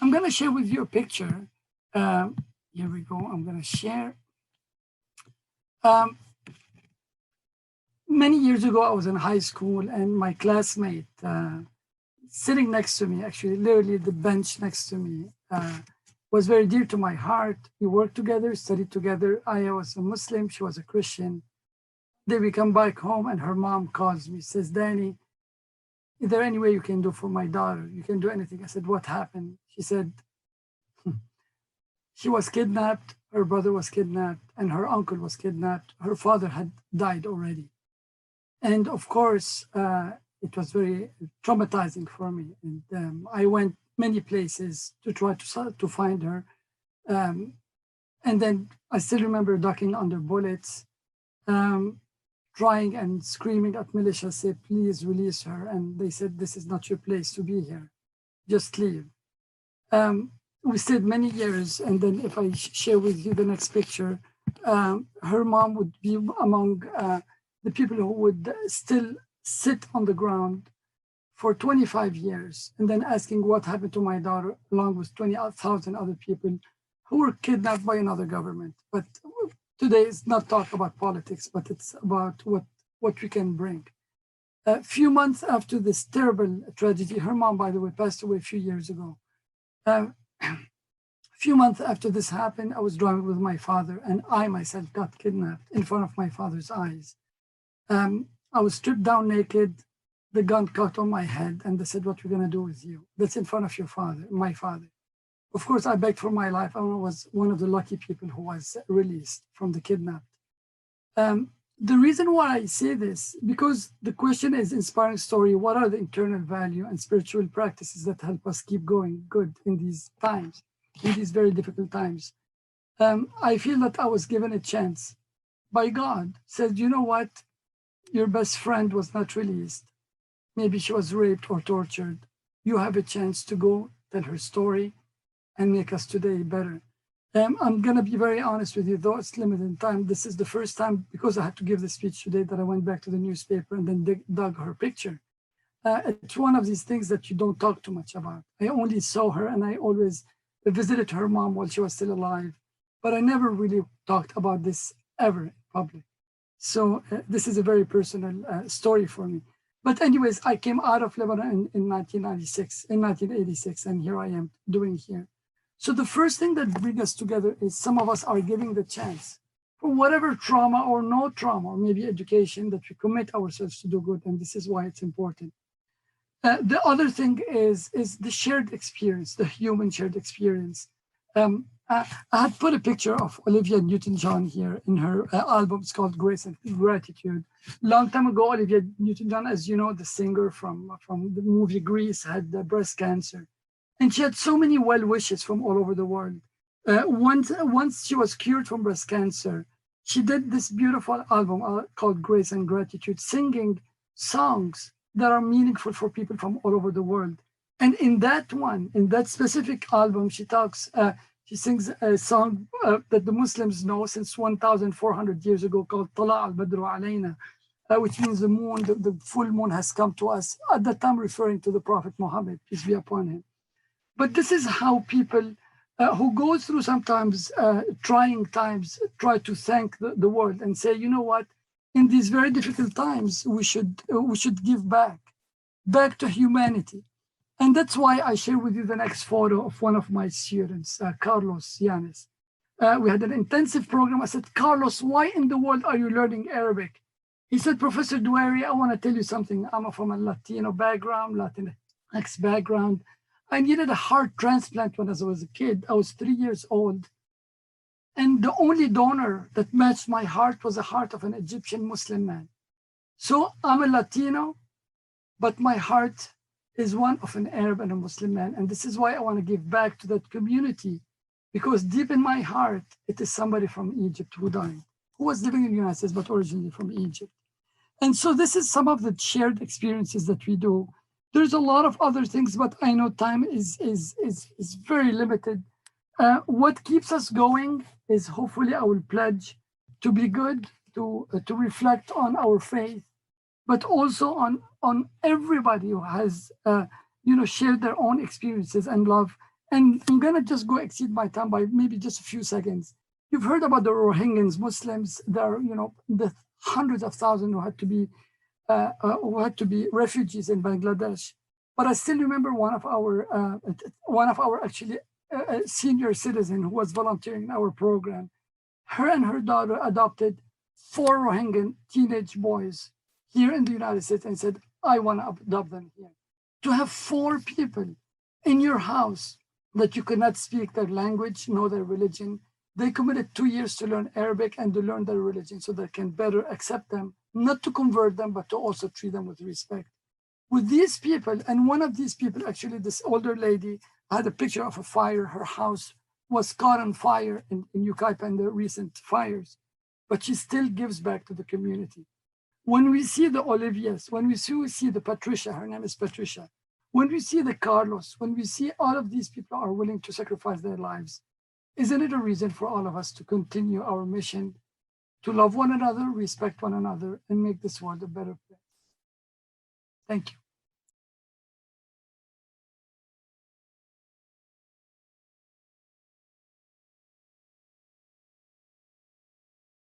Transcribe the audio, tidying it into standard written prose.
I'm going to share with you a picture. Here we go. I'm going to share. Um, many years ago, I was in high school, and my classmate sitting next to me, actually, literally the bench next to me, was very dear to my heart. We worked together, studied together. I was a Muslim, she was a Christian. Then we come back home, and her mom calls me, says, Danny, is there any way you can do for my daughter? You can do anything. I said, what happened? She said, she was kidnapped, her brother was kidnapped, and her uncle was kidnapped. Her father had died already. And of course, it was very traumatizing for me. And I went many places to try to find her. And then I still remember ducking under bullets, trying and screaming at militia, say, please release her. And they said, this is not your place to be here. Just leave. We stayed many years. And then if I share with you the next picture, her mom would be among the people who would still sit on the ground for 25 years and then asking what happened to my daughter, along with 20,000 other people who were kidnapped by another government. But today it's not talk about politics, but it's about what we can bring. A few months after this terrible tragedy, her mom, by the way, passed away a few years ago. A few months after this happened, I was driving with my father, and I myself got kidnapped in front of my father's eyes. I was stripped down naked, the gun caught on my head, and they said, what we're going to do with you? That's in front of your father, my father. Of course, I begged for my life. I was one of the lucky people who was released from the kidnapped. The reason why I say this, because the question is inspiring story. What are the internal value and spiritual practices that help us keep going good in these times, in these very difficult times? I feel that I was given a chance by God. Said, you know what? Your best friend was not released. Maybe she was raped or tortured. You have a chance to go tell her story and make us today better. I'm going to be very honest with you, though it's limited time. This is the first time, because I had to give the speech today, that I went back to the newspaper and then dug her picture. It's one of these things that you don't talk too much about. I only saw her, and I always visited her mom while she was still alive, but I never really talked about this ever in public. So this is a very personal story for me. But anyways, I came out of Lebanon in 1986, and here I am doing here. So the first thing that brings us together is some of us are giving the chance for whatever trauma or no trauma, or maybe education, that we commit ourselves to do good. And this is why it's important. The other thing is the shared experience, the human shared experience. I had put a picture of Olivia Newton-John here in her album. It's called Grace and Gratitude. Long time ago, Olivia Newton-John, as you know, the singer from the movie Grease, had breast cancer. And she had so many well wishes from all over the world. Once she was cured from breast cancer, she did this beautiful album called Grace and Gratitude, singing songs that are meaningful for people from all over the world. And in that specific album, she sings a song that the Muslims know since 1,400 years ago called Tala al-Badru alayna, which means the moon, the full moon has come to us, at that time referring to the Prophet Muhammad, peace be upon him. But this is how people who go through sometimes trying times try to thank the world and say, you know what, in these very difficult times, we should give back to humanity. And that's why I share with you the next photo of one of my students, Carlos Yanes. We had an intensive program. I said, Carlos, why in the world are you learning Arabic? He said, Professor Doueiri, I want to tell you something. I'm from a Latino background, Latinx background. I needed a heart transplant when I was a kid. I was 3 years old. And the only donor that matched my heart was the heart of an Egyptian Muslim man. So I'm a Latino, but my heart is one of an Arab and a Muslim man. And this is why I want to give back to that community, because deep in my heart, it is somebody from Egypt who died, who was living in the United States, but originally from Egypt. And so this is some of the shared experiences that we do. There's a lot of other things, but I know time is very limited. What keeps us going is, hopefully I will pledge to be good, to reflect on our faith, but also on everybody who has share their own experiences and love. And I'm gonna just go exceed my time by maybe just a few seconds. You've heard about the Rohingyas, Muslims. There are, the hundreds of thousands who had to be refugees in Bangladesh. But I still remember one of our actually senior citizen who was volunteering in our program. Her and her daughter adopted 4 Rohingya teenage boys here in the United States and said, I want to adopt them here. To have 4 people in your house that you could not speak their language, know their religion. They committed 2 years to learn Arabic and to learn their religion so they can better accept them, not to convert them, but to also treat them with respect. With these people, and one of these people, actually, this older lady, had a picture of a fire. Her house was caught on fire in Yucaipa in the recent fires, but she still gives back to the community. When we see the Olivias, when we see the Patricia, her name is Patricia, when we see the Carlos, when we see all of these people are willing to sacrifice their lives, isn't it a reason for all of us to continue our mission to love one another, respect one another, and make this world a better place? Thank you.